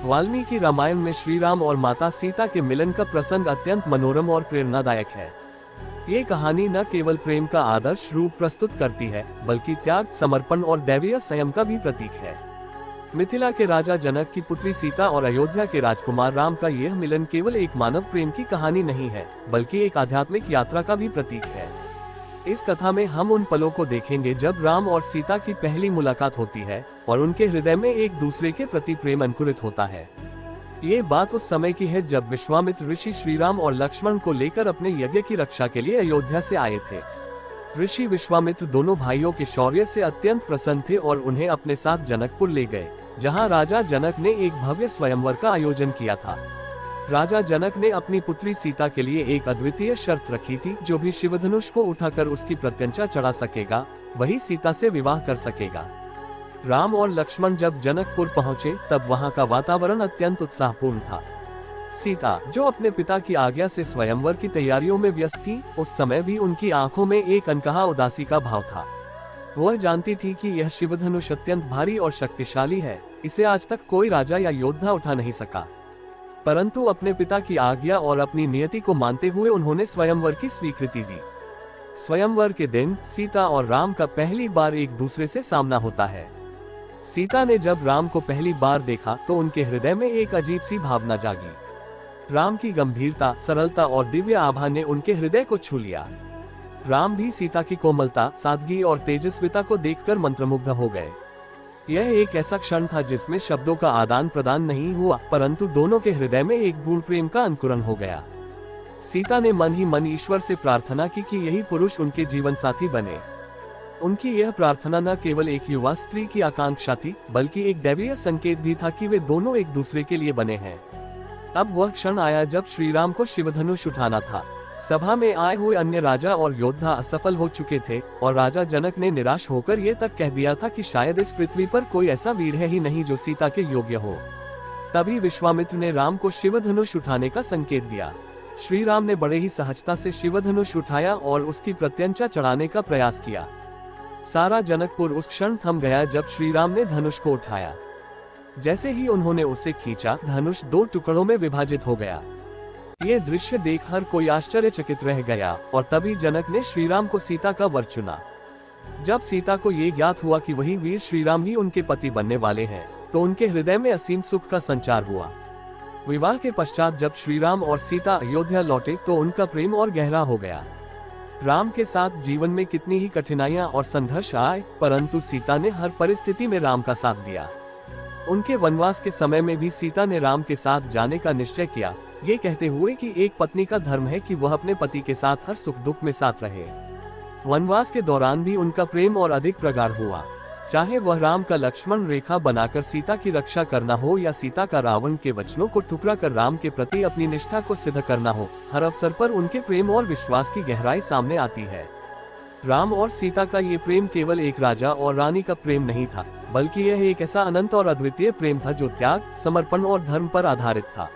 वाल्मीकि रामायण में श्री राम और माता सीता के मिलन का प्रसंग अत्यंत मनोरम और प्रेरणादायक है। ये कहानी न केवल प्रेम का आदर्श रूप प्रस्तुत करती है, बल्कि त्याग, समर्पण और दैवीय संयम का भी प्रतीक है। मिथिला के राजा जनक की पुत्री सीता और अयोध्या के राजकुमार राम का यह मिलन केवल एक मानव प्रेम की कहानी नहीं है, बल्कि एक आध्यात्मिक यात्रा का भी प्रतीक है। इस कथा में हम उन पलों को देखेंगे जब राम और सीता की पहली मुलाकात होती है और उनके हृदय में एक दूसरे के प्रति प्रेम अंकुरित होता है। ये बात उस समय की है जब विश्वामित्र ऋषि श्री राम और लक्ष्मण को लेकर अपने यज्ञ की रक्षा के लिए अयोध्या से आए थे। ऋषि विश्वामित्र दोनों भाइयों के शौर्य से अत्यंत प्रसन्न थे और उन्हें अपने साथ जनकपुर ले गए, जहां राजा जनक ने एक भव्य स्वयंवर का आयोजन किया था। राजा जनक ने अपनी पुत्री सीता के लिए एक अद्वितीय शर्त रखी थी, जो भी शिवधनुष को उठाकर उसकी प्रत्यंचा चढ़ा सकेगा, वही सीता से विवाह कर सकेगा। राम और लक्ष्मण जब जनकपुर पहुंचे, तब वहां का वातावरण अत्यंत उत्साहपूर्ण था। सीता, जो अपने पिता की आज्ञा से स्वयंवर की तैयारियों में व्यस्त थी, उस समय भी उनकी आंखों में एक अनकहा उदासी का भाव था। वह जानती थी कि यह शिवधनुष अत्यंत भारी और शक्तिशाली है, इसे आज तक कोई राजा या योद्धा उठा नहीं सका। परंतु अपने पिता की आज्ञा और अपनी नियति को मानते हुए उन्होंने स्वयंवर की स्वीकृति दी। स्वयंवर के दिन सीता और राम का पहली बार एक दूसरे से सामना होता है। सीता ने जब राम को पहली बार देखा तो उनके हृदय में एक अजीब सी भावना जागी। राम की गंभीरता, सरलता और दिव्य आभा ने उनके हृदय को छू लिया। राम भी सीता की कोमलता, सादगी और तेजस्विता को देखकर मंत्रमुग्ध हो गए। यह एक ऐसा क्षण था जिसमें शब्दों का आदान प्रदान नहीं हुआ, परंतु दोनों के हृदय में एक गूढ़ प्रेम का अंकुरन हो गया। सीता ने मन ही मन ईश्वर से प्रार्थना की कि यही पुरुष उनके जीवन साथी बने। उनकी यह प्रार्थना न केवल एक युवा स्त्री की आकांक्षा थी, बल्कि एक दैवीय संकेत भी था कि वे दोनों एक दूसरे के लिए बने हैं। अब वह क्षण आया जब श्री राम को शिवधनुष उठाना था। सभा में आए हुए अन्य राजा और योद्धा असफल हो चुके थे और राजा जनक ने निराश होकर ये तक कह दिया था कि शायद इस पृथ्वी पर कोई ऐसा वीर है ही नहीं जो सीता के योग्य हो। तभी विश्वामित्र ने राम को शिवधनुष उठाने का संकेत दिया। श्री राम ने बड़े ही सहजता से शिवधनुष उठाया और उसकी प्रत्यंचा चढ़ाने का प्रयास किया। सारा जनकपुर उस क्षण थम गया जब श्री राम ने धनुष को उठाया। जैसे ही उन्होंने उसे खींचा, धनुष 2 टुकड़ों में विभाजित हो गया। ये दृश्य देख हर कोई आश्चर्यचकित रह गया और तभी जनक ने श्रीराम को सीता का वर चुना। जब सीता को ये ज्ञात हुआ कि वही वीर श्रीराम ही उनके पति बनने वाले हैं, तो उनके हृदय में असीम सुख का संचार हुआ। विवाह के पश्चात जब श्रीराम और सीता अयोध्या लौटे तो उनका प्रेम और गहरा हो गया। राम के साथ जीवन में कितनी ही कठिनाइयां और संघर्ष आए, परंतु सीता ने हर परिस्थिति में राम का साथ दिया। उनके वनवास के समय में भी सीता ने राम के साथ जाने का निश्चय किया, ये कहते हुए कि एक पत्नी का धर्म है कि वह अपने पति के साथ हर सुख दुख में साथ रहे। वनवास के दौरान भी उनका प्रेम और अधिक प्रगाढ़ हुआ। चाहे वह राम का लक्ष्मण रेखा बनाकर सीता की रक्षा करना हो या सीता का रावण के वचनों को ठुकरा कर राम के प्रति अपनी निष्ठा को सिद्ध करना हो, हर अवसर पर उनके प्रेम और विश्वास की गहराई सामने आती है। राम और सीता का ये प्रेम केवल एक राजा और रानी का प्रेम नहीं था, बल्कि यह एक ऐसा अनंत और अद्वितीय प्रेम था जो त्याग, समर्पण और धर्म पर आधारित था।